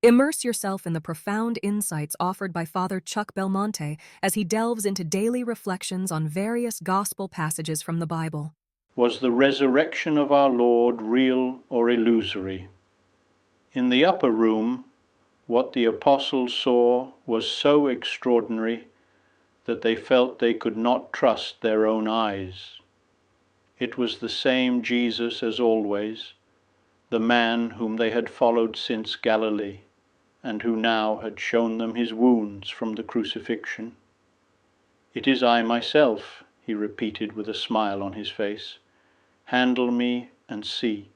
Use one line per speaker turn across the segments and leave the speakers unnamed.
Immerse yourself in the profound insights offered by Father Chuck Belmonte as he delves into daily reflections on various gospel passages from the Bible.
Was the resurrection of our Lord real or illusory? In the upper room, what the apostles saw was so extraordinary that they felt they could not trust their own eyes. It was the same Jesus as always, the man whom they had followed since Galilee, and who now had shown them his wounds from the crucifixion. "It is I myself," he repeated with a smile on his face. "Handle me and see."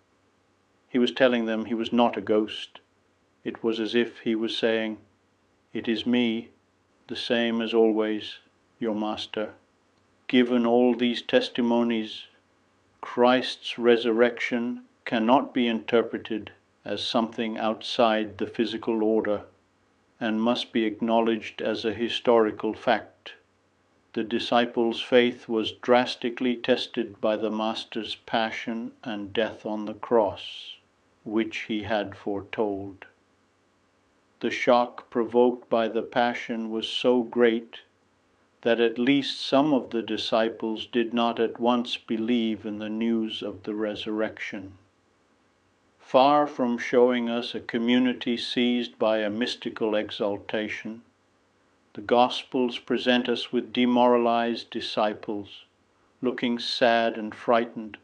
He was telling them he was not a ghost. It was as if he was saying, "It is me, the same as always, your Master." Given all these testimonies, Christ's resurrection cannot be interpreted as something outside the physical order, and must be acknowledged as a historical fact. The disciples' faith was drastically tested by the Master's passion and death on the cross, which he had foretold. The shock provoked by the passion was so great that at least some of the disciples did not at once believe in the news of the resurrection. Far from showing us a community seized by a mystical exaltation, the Gospels present us with demoralized disciples, looking sad and frightened,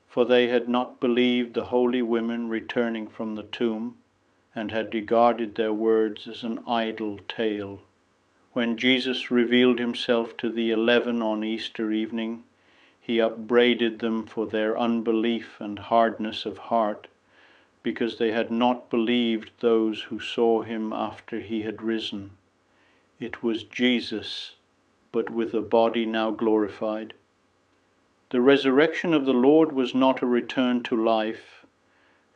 for they had not believed the holy women returning from the tomb, and had regarded their words as an idle tale. When Jesus revealed himself to the 11 on Easter evening, he upbraided them for their unbelief and hardness of heart, because they had not believed those who saw him after he had risen. It was Jesus, but with a body now glorified. The resurrection of the Lord was not a return to life,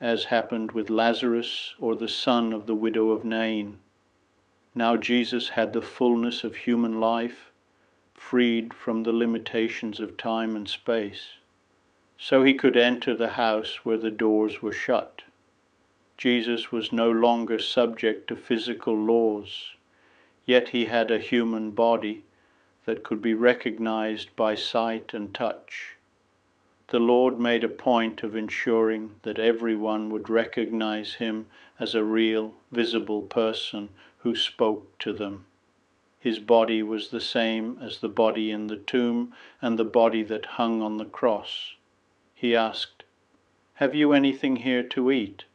as happened with Lazarus or the son of the widow of Nain. Now Jesus had the fullness of human life, freed from the limitations of time and space, so he could enter the house where the doors were shut. Jesus was no longer subject to physical laws, yet he had a human body that could be recognized by sight and touch. The Lord made a point of ensuring that everyone would recognize him as a real, visible person who spoke to them. His body was the same as the body in the tomb and the body that hung on the cross. He asked, "Have you anything here to eat?"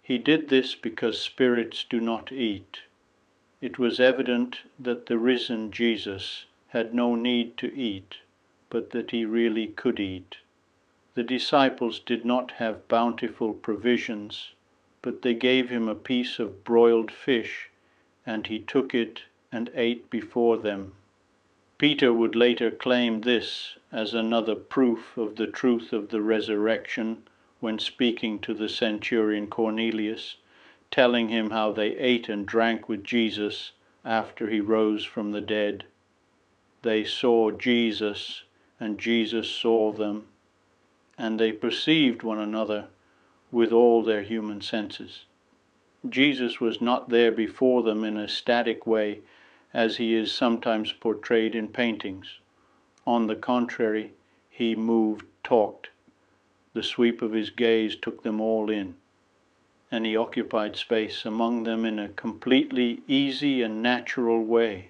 He did this because spirits do not eat. It was evident that the risen Jesus had no need to eat, but that he really could eat. The disciples did not have bountiful provisions, but they gave him a piece of broiled fish, and he took it and ate before them. Peter would later claim this as another proof of the truth of the resurrection when speaking to the centurion Cornelius, telling him how they ate and drank with Jesus after he rose from the dead. They saw Jesus, and Jesus saw them, and they perceived one another with all their human senses. Jesus was not there before them in a static way, as he is sometimes portrayed in paintings. On the contrary, he moved, talked. The sweep of his gaze took them all in, and he occupied space among them in a completely easy and natural way.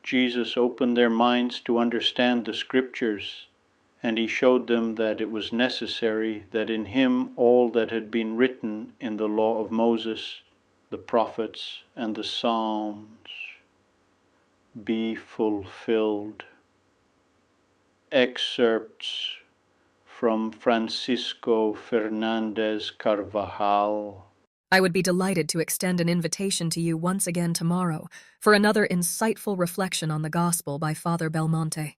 Jesus opened their minds to understand the Scriptures, and he showed them that it was necessary that in him all that had been written in the law of Moses, the prophets, and the Psalms be fulfilled. Excerpts from Francisco Fernandez Carvajal.
I would be delighted to extend an invitation to you once again tomorrow for another insightful reflection on the Gospel by Father Belmonte.